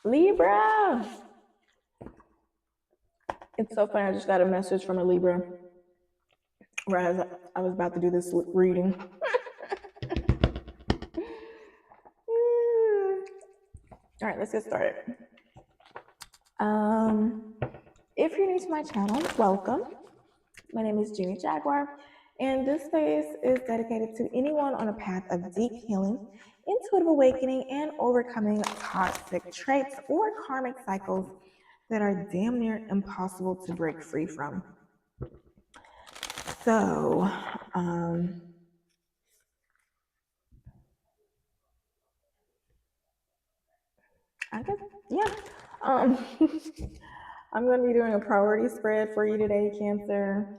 Libra. It's so funny. I just got a message from a Libra where I was about to do this reading. All right, let's get started. If you're new to my channel, welcome. My name is Jeannie Jaguar, and this space is dedicated to anyone on a path of deep healing, intuitive awakening, and overcoming toxic traits or karmic cycles that are damn near impossible to break free from. So, I guess, yeah. I'm going to be doing a priority spread for you today, Cancer.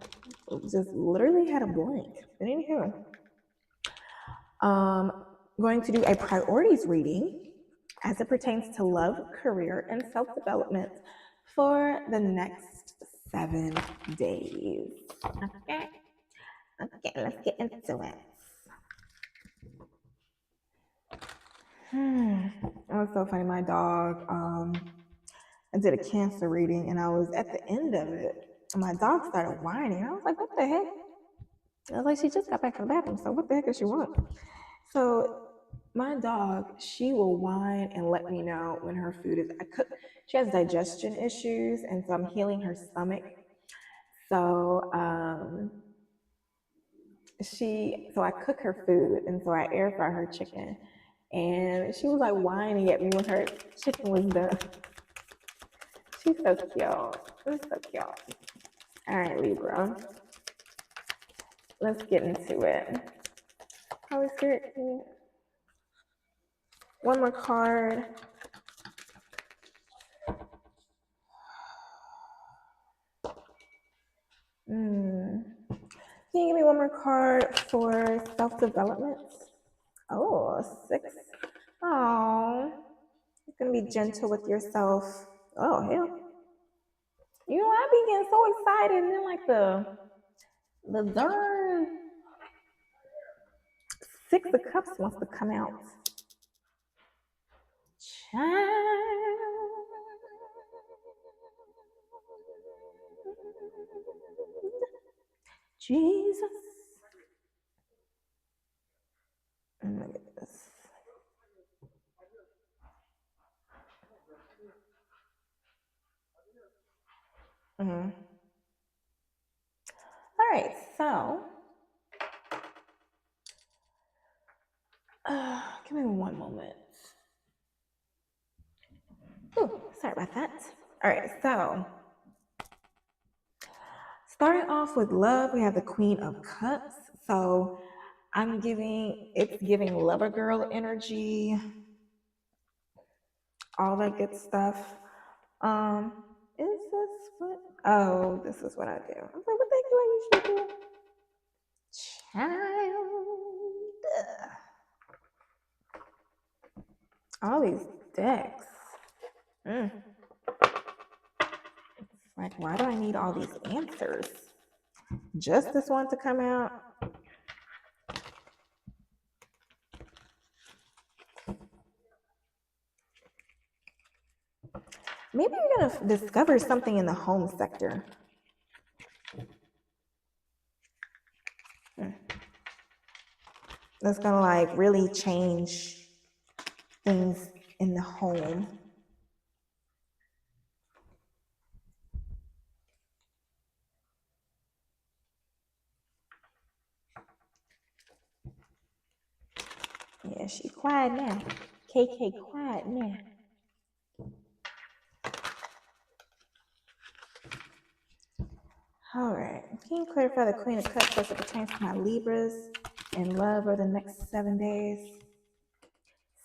Just literally had a blank. But anywho, going to do a priorities reading as it pertains to love, career, and self-development for the next 7 days. Okay, let's get into it. It was so funny. My dog, I did a cancer reading, and I was at the end of it, and my dog started whining. I was like, what the heck? I was like, she just got back from the bathroom, so what the heck does she want? So my dog, she will whine and let me know when her food is she has digestion issues, and so I'm healing her stomach. So I cook her food, and so I air fry her chicken, and she was like whining at me when her chicken was done. She's so cute. It's so cute. All right, Libra. Let's get into it. Holy Spirit, one more card. Can you give me one more card for self-development? Oh, 6. Oh, you're going to be gentle with yourself. Oh, hell. You know, I be getting so excited, and then like the darn 6 of Cups wants to come out. Jesus. Look at this. All right, so give me one moment. Ooh, sorry about that. All right, so starting off with love, we have the Queen of Cups. So it's giving lover girl energy, all that good stuff. Is this what? Oh, this is what I do. I was like, what the heck do I usually do? Child. All these decks. It's like, why do I need all these answers? Just this one to come out? Maybe you're going to discover something in the home sector. That's going to like really change things in the home. Yeah, she quiet now. KK quiet now. All right. Can you clarify the Queen of Cups as it pertains to my Libras in love over the next 7 days?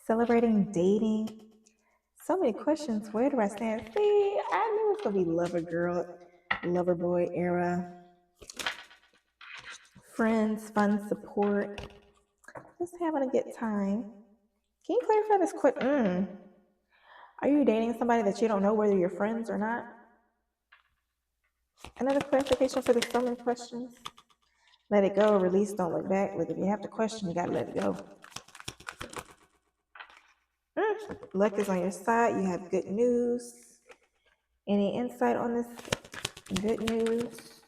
Celebrating dating. So many questions. Where do I stand? See, I knew it was going to be lover girl, lover boy era. Friends, fun, support. Just having a good time. Can you clarify this quick? Are you dating somebody that you don't know whether you're friends or not? Another clarification for the so many questions. Let it go, release, don't look back. Look, if you have to question, you gotta let it go. Luck is on your side. You have good news. Any insight on this good news?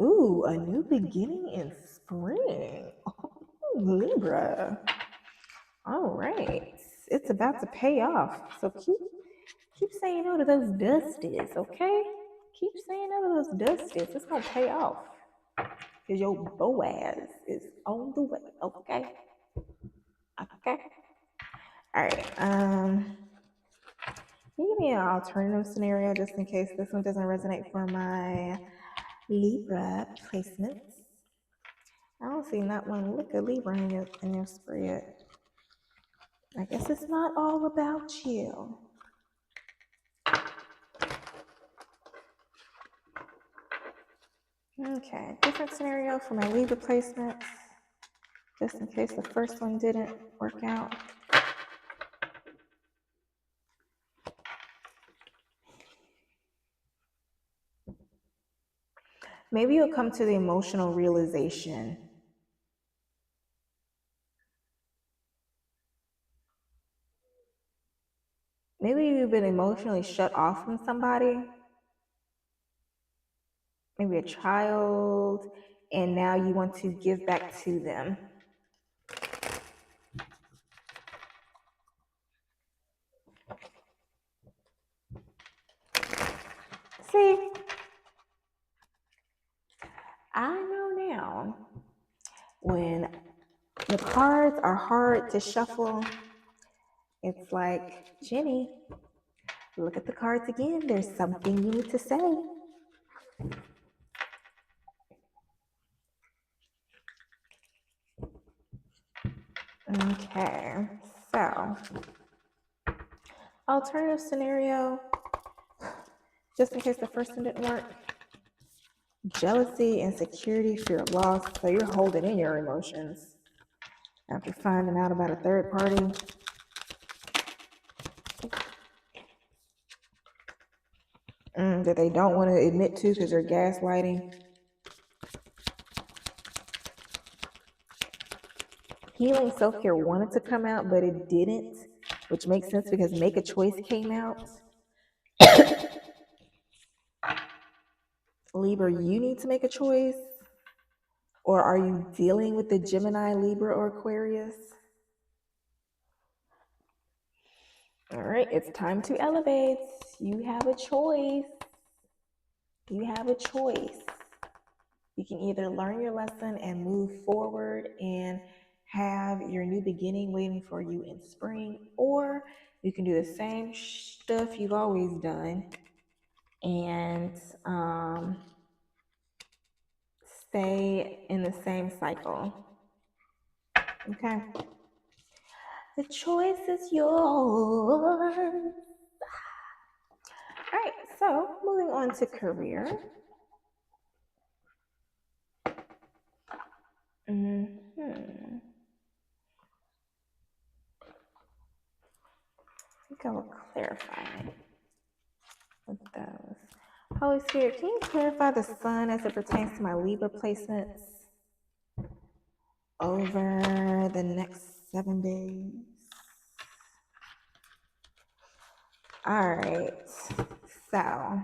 Ooh, a new beginning in spring. Oh, Libra. All right. It's about to pay off. So keep saying no to those dusties, okay? Keep saying no to those dusties. It's gonna pay off. Because your Boaz is on the way, okay? Okay. All right. Can you give me an alternative scenario just in case this one doesn't resonate for my Libra placements? I don't see not one lick of Libra in your spread. I guess it's not all about you. Okay, different scenario for my Libra placements, just in case the first one didn't work out. Maybe you'll come to the emotional realization. Maybe you've been emotionally shut off from somebody, maybe a child, and now you want to give back to them. See, I know now when the cards are hard to shuffle, it's like, Jenny, look at the cards again. There's something you need to say. Okay, so alternative scenario, just in case the first one didn't work. Jealousy, insecurity, fear of loss. So you're holding in your emotions after finding out about a third party. That they don't want to admit to because they're gaslighting. Healing self-care wanted to come out, but it didn't, which makes sense because Make a Choice came out. Libra, you need to make a choice. Or are you dealing with the Gemini, Libra, or Aquarius? All right, it's time to elevate. You have a choice. You have a choice. You can either learn your lesson and move forward and have your new beginning waiting for you in spring, or you can do the same stuff you've always done and stay in the same cycle. Okay. The choice is yours. All right, so moving on to career. I think I will clarify with those. Holy Spirit, can you clarify the sun as it pertains to my Libra placements over the next 7 days? All right, so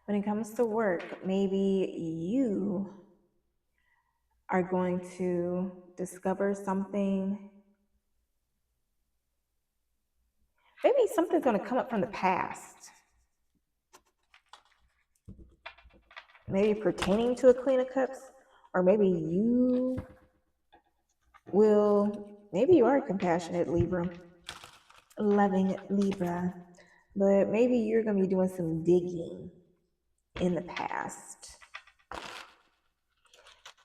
when it comes to work, maybe you are going to discover something. Maybe something's going to come up from the past. Maybe pertaining to a Queen of Cups, or maybe you are a compassionate Libra, loving Libra, but maybe you're going to be doing some digging in the past,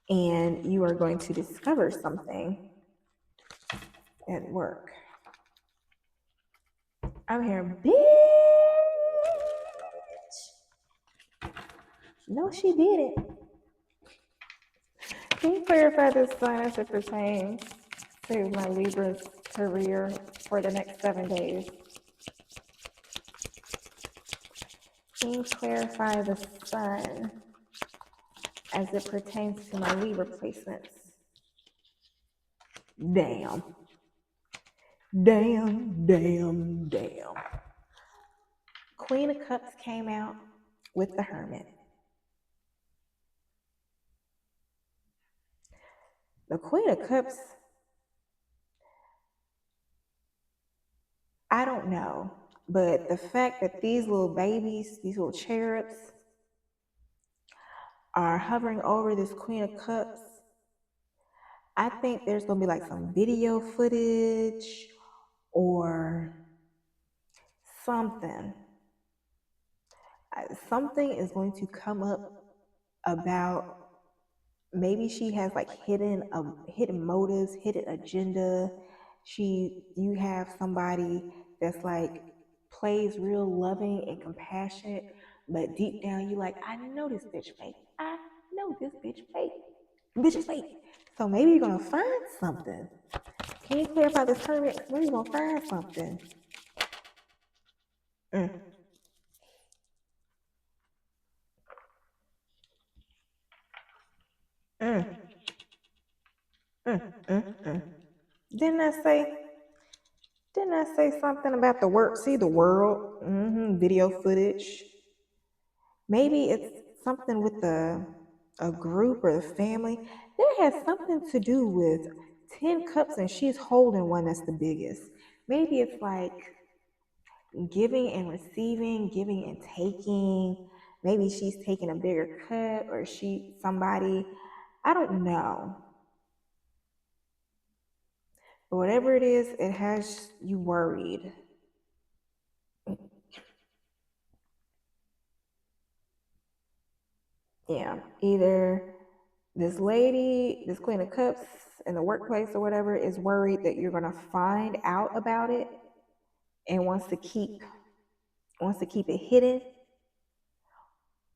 and you are going to discover something at work. I'm hearing, bitch. No, she didn't. Can you clarify this sign as it pertains to my Libra's career for the next 7 days? Can you clarify the sun as it pertains to my Libra placements Damn. Damn, damn, damn. Queen of Cups came out with the Hermit. The Queen of Cups, I don't know, but the fact that these little babies, these little cherubs, are hovering over this Queen of Cups, I think there's going to be like some video footage or something. Something is going to come up about maybe she has like hidden motives, hidden agenda. You have somebody that's like plays real loving and compassionate, but deep down you like, I know this bitch fake. I know this bitch fake. Bitch is fake. So maybe you're gonna find something. Can you clarify this Hermit? Maybe you're gonna find something. Mm. Mm. Mm. Didn't I say? Didn't I say something about the work? See the world, video footage. Maybe it's something with a group or the family. That has something to do with 10 cups and she's holding one that's the biggest. Maybe it's like giving and receiving, giving and taking. Maybe she's taking a bigger cut or somebody, I don't know. But whatever it is, it has you worried. Yeah, either this lady, this Queen of Cups in the workplace or whatever, is worried that you're gonna find out about it and wants to keep it hidden,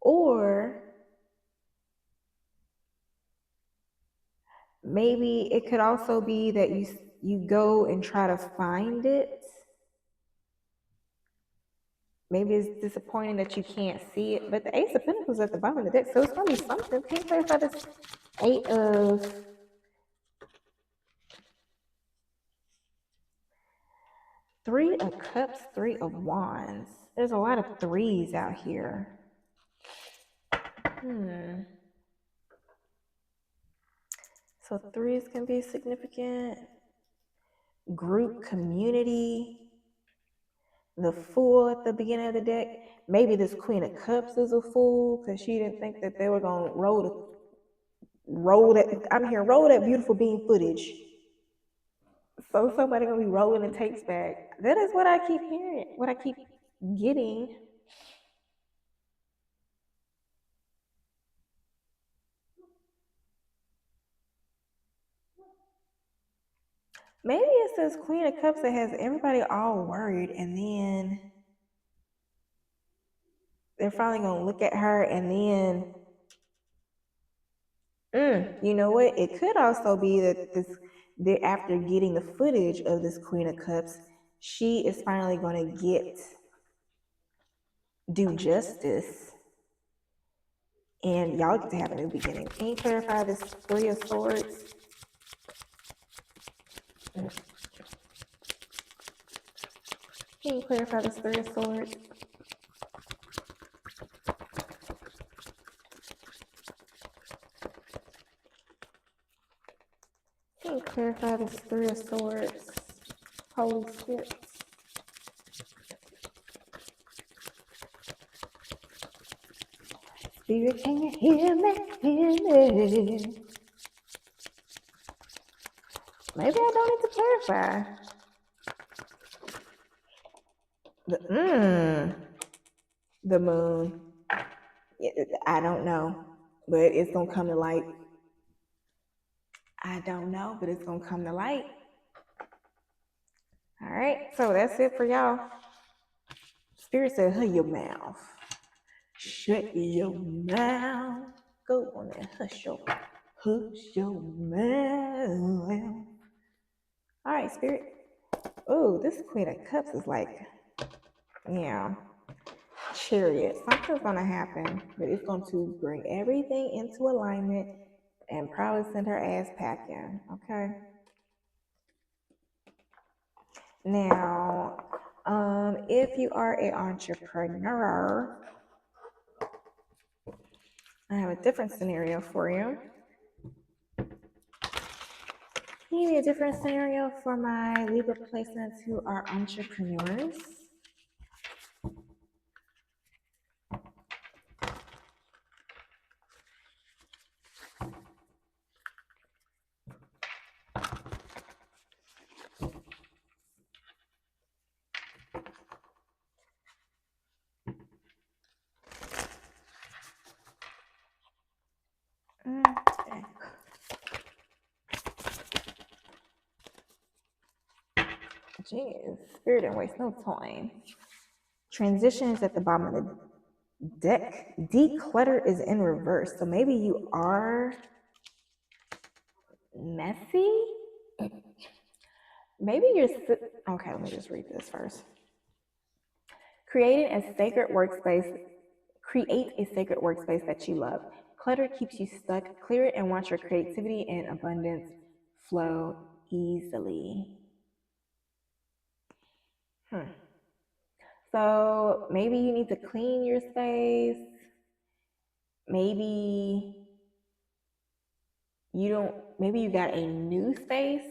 or maybe it could also be that you go and try to find it. Maybe it's disappointing that you can't see it, but the Ace of Pentacles at the bottom of the deck, so it's gonna be something. Can you clarify this Eight of Three of Cups, Three of Wands. There's a lot of threes out here. So threes can be significant. Group, community. The Fool at the beginning of the deck. Maybe this Queen of Cups is a fool because she didn't think that they were gonna roll that. I'm here, roll that beautiful beam footage. So somebody gonna be rolling the tapes back. That is what I keep hearing. What I keep getting. Maybe it's this Queen of Cups that has everybody all worried, and then they're finally gonna look at her, and then you know what? It could also be that after getting the footage of this Queen of Cups, she is finally gonna do justice, and y'all get to have a new beginning. Can you clarify this Three of Swords? Can you clarify this Three of Swords? Can you clarify this Three of Swords? Holy Spirit. Spirit, can you hear me? Hear me? Maybe I don't need to clarify. The moon. I don't know, but it's gonna come to light. I don't know, but it's gonna come to light. All right, so that's it for y'all. Spirit said, "Hush your mouth. Shut your mouth. Go on there. Hush your mouth." All right, Spirit. Oh, this Queen of Cups is like, yeah, Chariot. Something's gonna happen, but it's going to bring everything into alignment and probably send her ass packing. Okay. Now, if you are an entrepreneur, I have a different scenario for you. Maybe a different scenario for my Libra placements who are entrepreneurs. Okay. Jeez, Spirit didn't waste no time. Transition is at the bottom of the deck. Declutter is in reverse. So maybe you are messy. Maybe you're okay. Let me just read this first. Creating a sacred workspace. Create a sacred workspace that you love. Clutter keeps you stuck. Clear it and watch your creativity and abundance flow easily. So maybe you need to clean your space. Maybe maybe you got a new space.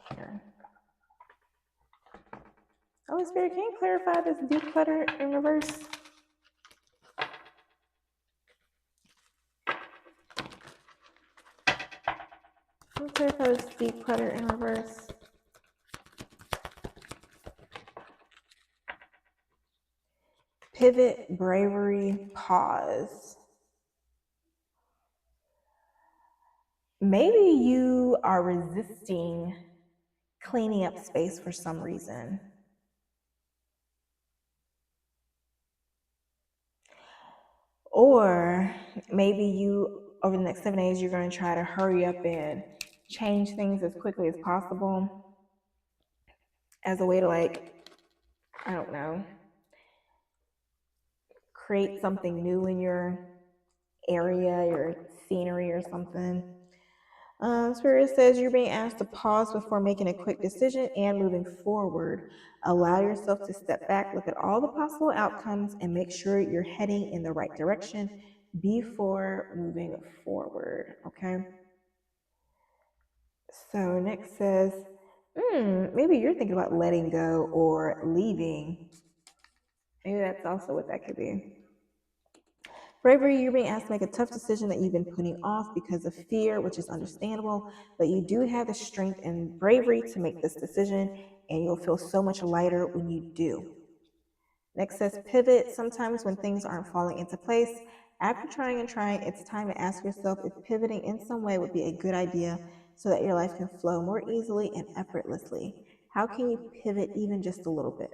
Here. Holy Spirit, can you clarify this declutter in reverse? Can you clarify this declutter in reverse? Pivot, bravery, pause. Maybe you are resisting cleaning up space for some reason. Or maybe you, over the next 7 days, you're going to try to hurry up and change things as quickly as possible as a way to, like, I don't know, create something new in your area, your scenery, or something. Spirit says you're being asked to pause before making a quick decision and moving forward. Allow yourself to step back, look at all the possible outcomes, and make sure you're heading in the right direction before moving forward. Okay. So next says, maybe you're thinking about letting go or leaving. Maybe that's also what that could be. Bravery, you're being asked to make a tough decision that you've been putting off because of fear, which is understandable, but you do have the strength and bravery to make this decision, and you'll feel so much lighter when you do. Next says pivot. Sometimes when things aren't falling into place, after trying and trying, it's time to ask yourself if pivoting in some way would be a good idea so that your life can flow more easily and effortlessly. How can you pivot even just a little bit?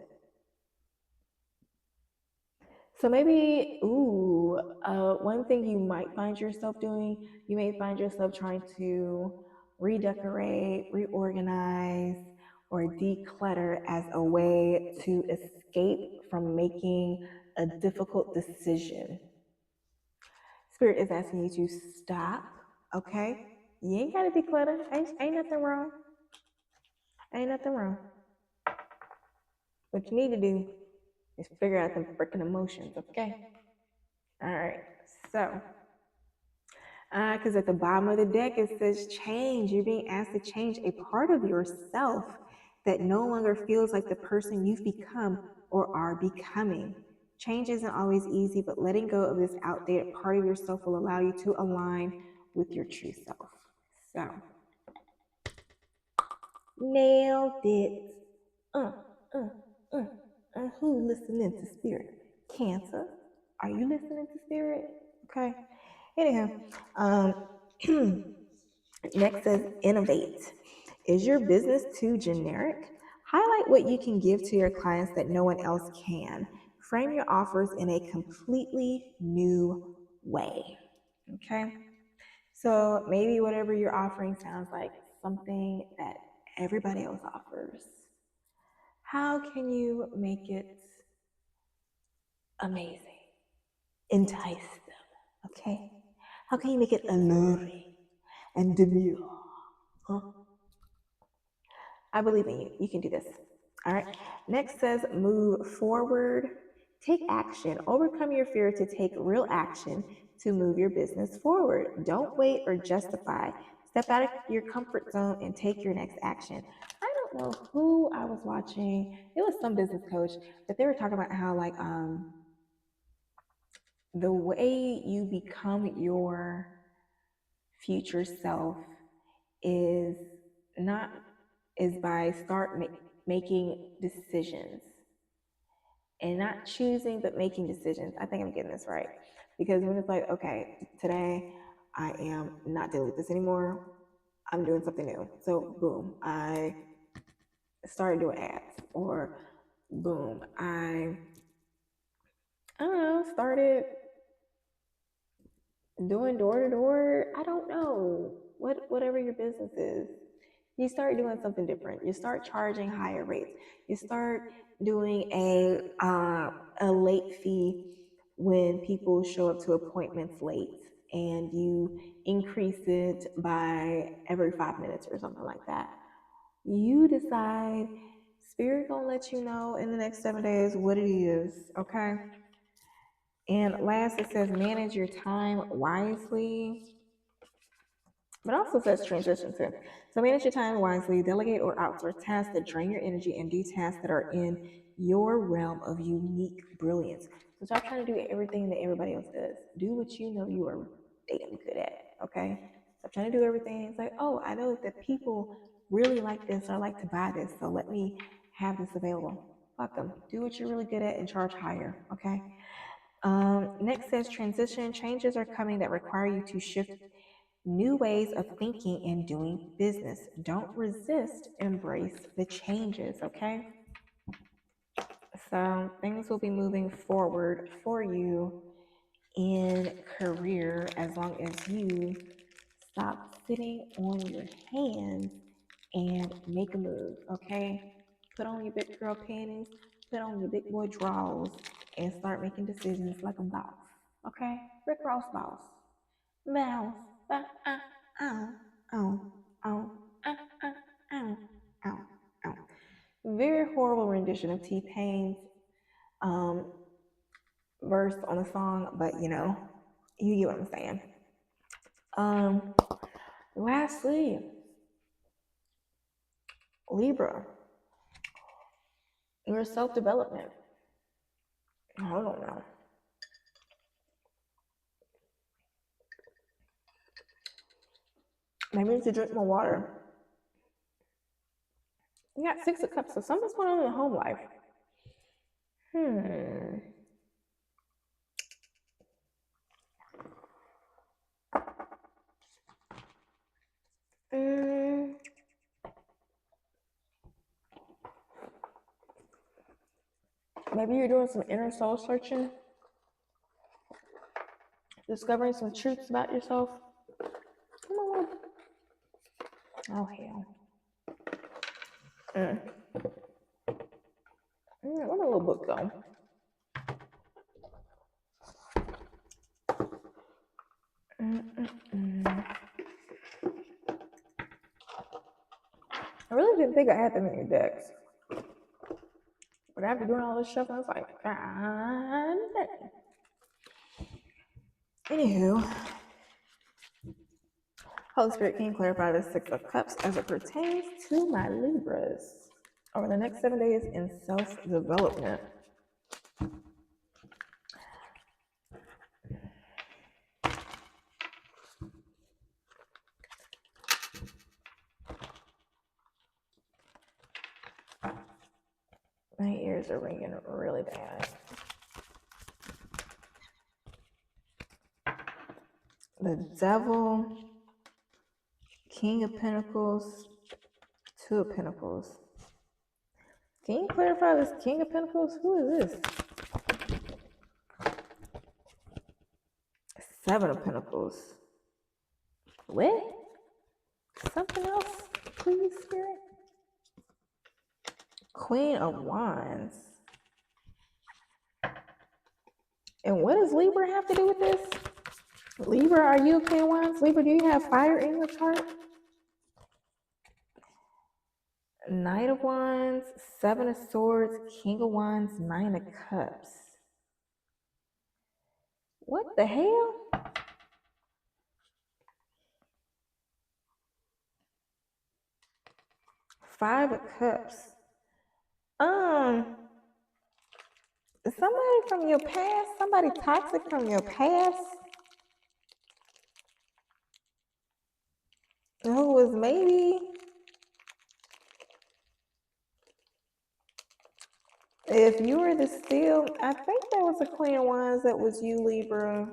So maybe, one thing you might find yourself doing, you may find yourself trying to redecorate, reorganize, or declutter as a way to escape from making a difficult decision. Spirit is asking you to stop, okay? You ain't got to declutter. Ain't nothing wrong. Ain't nothing wrong. What you need to do is figure out them freaking emotions, okay? All right. So, because at the bottom of the deck it says change. You're being asked to change a part of yourself that no longer feels like the person you've become or are becoming. Change isn't always easy, but letting go of this outdated part of yourself will allow you to align with your true self. So, nailed it. Uh, uh, uh. Who listening to Spirit? Cancer. Are you listening to Spirit? Okay. Anyhow, um, next says innovate. Is your business too generic? Highlight what you can give to your clients that no one else can. Frame your offers in a completely new way. Okay. So maybe whatever you're offering sounds like something that everybody else offers. How can you make it amazing? Entice them. Okay. How can you make it alluring and demure? Huh? I believe in you. You can do this. All right. Next says move forward. Take action. Overcome your fear to take real action to move your business forward. Don't wait or justify. Step out of your comfort zone and take your next action. I don't know who I was watching. It was some business coach, but they were talking about how the way you become your future self is not is by making decisions and not choosing but making decisions. I think I'm getting this right, because when it's like, okay, today I am not dealing with this anymore, I'm doing something new, so boom, I started doing ads, or boom, I don't know, started doing door to door. I don't know, whatever your business is, you start doing something different. You start charging higher rates. You start doing a late fee when people show up to appointments late, and you increase it by every 5 minutes or something like that. You decide, Spirit gonna let you know in the next 7 days what it is, okay? And last, it says manage your time wisely, but also says transition too. So manage your time wisely, delegate or outsource tasks that drain your energy, and do tasks that are in your realm of unique brilliance. So stop trying to do everything that everybody else does. Do what you know you are damn good at, okay? Stop trying to do everything. It's like, oh, I know that people really like this or like to buy this, so let me have this available. Fuck them. Do what you're really good at and charge higher, okay? Next says transition. Changes are coming that require you to shift new ways of thinking and doing business. Don't resist, embrace the changes, okay? So things will be moving forward for you in career as long as you stop sitting on your hands and make a move, okay? Put on your big girl panties, put on your big boy drawers, and start making decisions like a boss, okay? Rick Ross boss. Mouse. Ow, ow, ow, ow, ow, ow, ow, ow. Very horrible rendition of T-Pain's um, verse on the song, but you get what I'm saying. Um, Lastly, Libra, your self-development. I don't know. Maybe you need to drink more water. You got 6 of Cups, so something's going on in the home life. Maybe you're doing some inner soul searching, discovering some truths about yourself. Come on. Oh, hell. Where my little book go? I really didn't think I had that many decks. But after doing all this stuff, I was like, God dang. Anywho, Holy Spirit, can you clarify the 6 of Cups as it pertains to my Libras over the next 7 days in self-development? My ears are ringing really bad. The Devil, King of Pentacles, 2 of Pentacles. Can you clarify this King of Pentacles? Who is this? 7 of Pentacles. What? Something else, please, Spirit? Queen of Wands. And what does Libra have to do with this? Libra, are you a Queen of Wands? Libra, do you have fire in your chart? Knight of Wands, Seven of Swords, King of Wands, Nine of Cups. What the hell? Five of Cups. Somebody from your past, somebody toxic from your past, who was maybe, if you were to steal, I think there was a Queen of Wands that was you, Libra.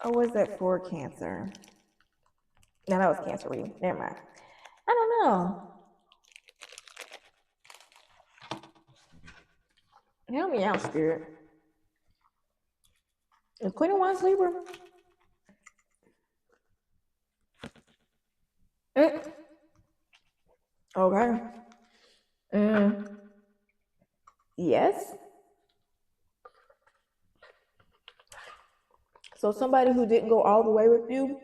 Or was that for Cancer? No, that was Cancer reading. Never mind. I don't know. Help me out, Spirit. The Queen of Wands, Libra. Okay. Yes. So somebody who didn't go all the way with you,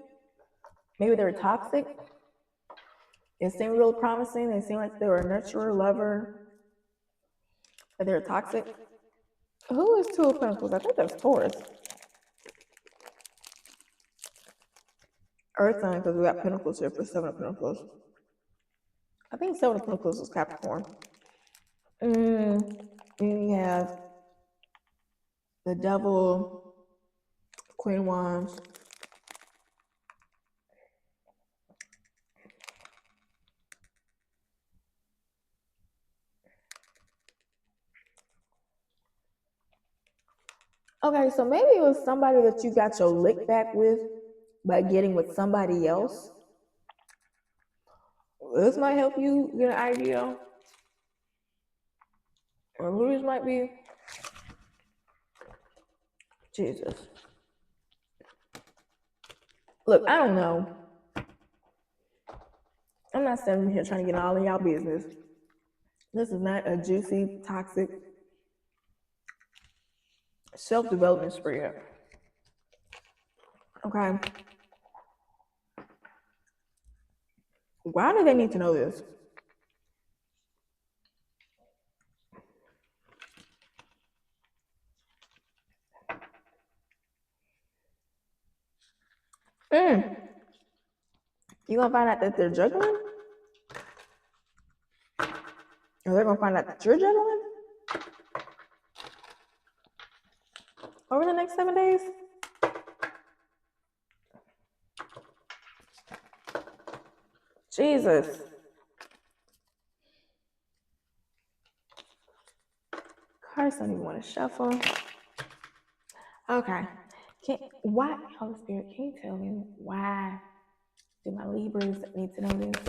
maybe they were toxic. It seemed real promising. They seemed like they were a nurturer, lover, but they were toxic. Who is Two of Pentacles? I think that's Taurus. Earth sign, because we got Pentacles here for Seven of Pentacles. I think Seven of Pentacles is Capricorn. You have the Devil, Queen of Wands. Okay, so maybe it was somebody that you got your lick back with by getting with somebody else. This might help you get an idea or who this might be. Jesus. Look, I don't know. I'm not standing here trying to get all in y'all business. This is not a juicy, toxic self-development spread. Okay. Why do they need to know this? You gonna find out that they're juggling? Or they're gonna find out that you're juggling? Over the next 7 days? Jesus. Cards don't even want to shuffle. Okay. Why, Holy Spirit, can you tell me why do my Libras need to know this?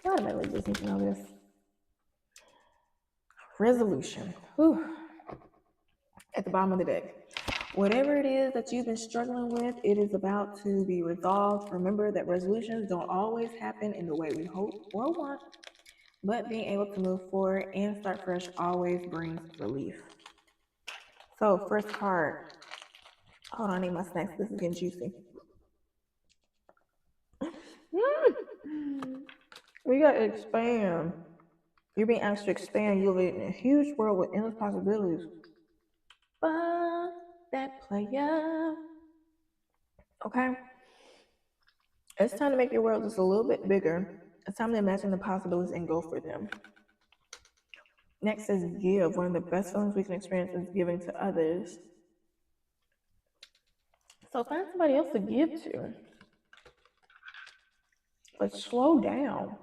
Why do my Libras need to know this? Resolution. Whew. At the bottom of the deck. Whatever it is that you've been struggling with, it is about to be resolved. Remember that resolutions don't always happen in the way we hope or want, but being able to move forward and start fresh always brings relief. So, first card. Hold on, I need my snacks. This is getting juicy. We got to expand. You're being asked to expand. You'll be in a huge world with endless possibilities. But that player. Okay. It's time to make your world just a little bit bigger. It's time to imagine the possibilities and go for them. Next is give. One of the best feelings we can experience is giving to others. So find somebody else to give to. But slow down.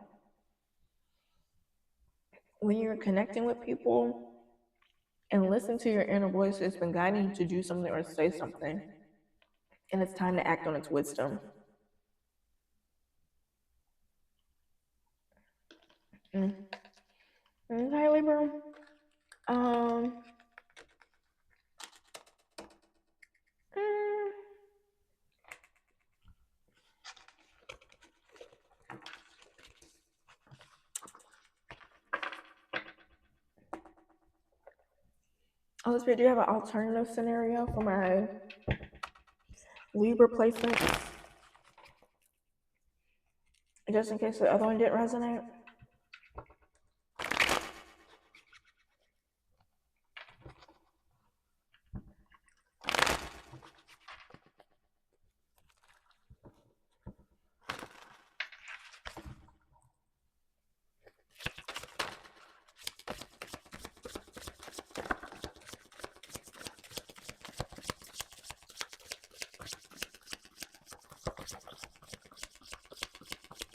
When you're connecting with people and listen to your inner voice, it's been guiding you to do something or say something. And it's time to act on its wisdom. Okay, Libra. Holy Spirit, do you have an alternative scenario for my Libra placements, just in case the other one didn't resonate.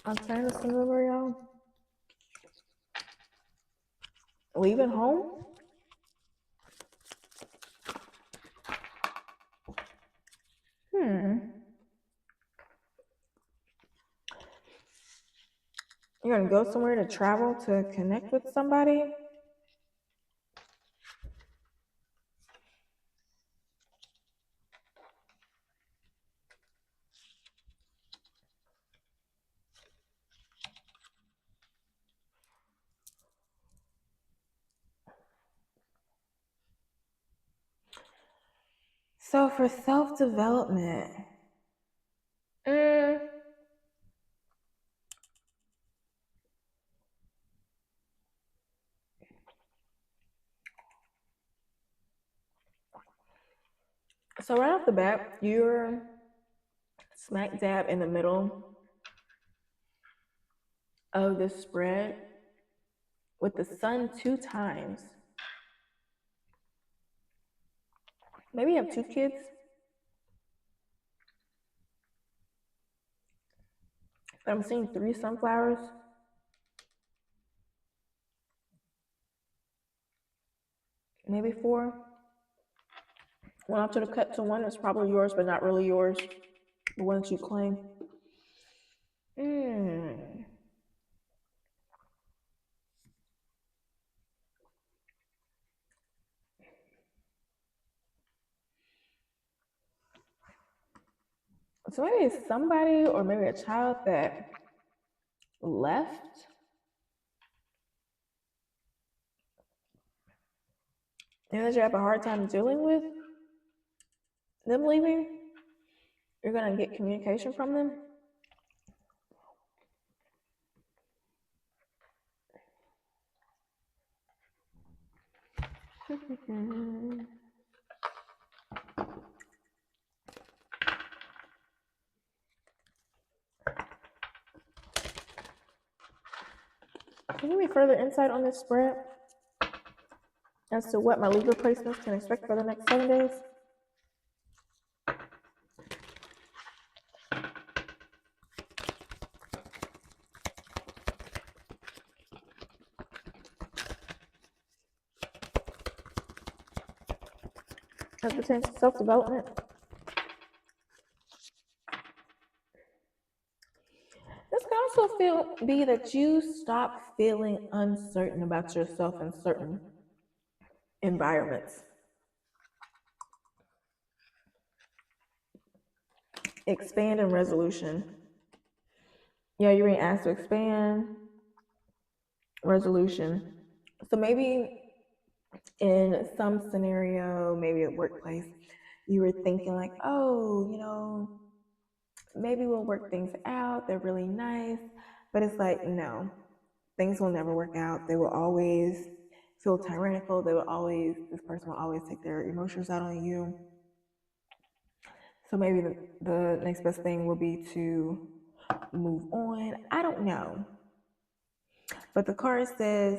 I'm trying to remember, y'all. Leaving home? You're gonna go somewhere to travel to connect with somebody? So for self-development, so right off the bat, you're smack dab in the middle of this spread with the sun 2 times. Maybe you have 2 kids. But I'm seeing 3 sunflowers. Maybe 4. One off to the cut to one is probably yours, but not really yours. The one that you claim. So maybe it's somebody or maybe a child that left. And that you have a hard time dealing with them leaving. You're going to get communication from them. Can you give me further insight on this spread as to what my Libra placements can expect for the next 7 days? As pertains to self-development. This can also be that you stop feeling uncertain about yourself in certain environments. Expand and resolution. Yeah, you're being asked to expand. Resolution. So maybe in some scenario, maybe at workplace, you were thinking like, oh, maybe we'll work things out. They're really nice. But it's like, no, things will never work out. They will always feel tyrannical. This person will always take their emotions out on you. So maybe the next best thing will be to move on. I don't know. But the card says,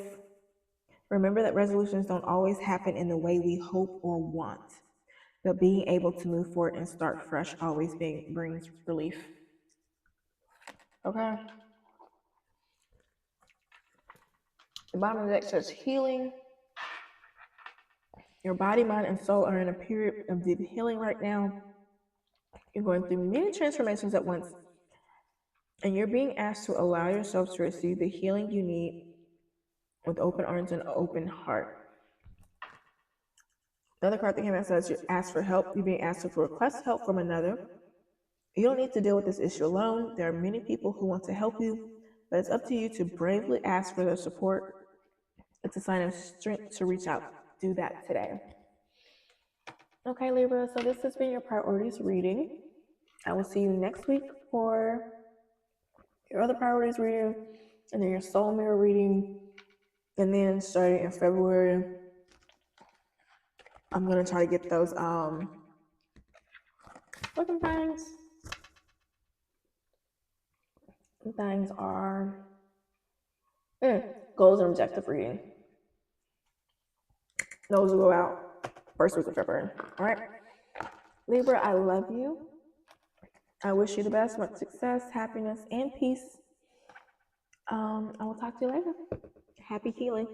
remember that resolutions don't always happen in the way we hope or want. But being able to move forward and start fresh always brings relief. Okay? The bottom of the deck says healing. Your body, mind, and soul are in a period of deep healing right now. You're going through many transformations at once. And you're being asked to allow yourself to receive the healing you need with open arms and open heart. The other card that came out says you ask for help. You're being asked to request help from another. You don't need to deal with this issue alone. There are many people who want to help you, but it's up to you to bravely ask for their support. It's a sign of strength to reach out. Do that today. Okay, Libra, so this has been your priorities reading. I will see you next week for your other priorities reading, and then your soul mirror reading. And then starting in February, I'm gonna try to get those looking things are goals and objective reading. Those will go out first week of February. All right, Libra, I love you. I wish you the best, much success, happiness, and peace. I will talk to you later. Happy healing.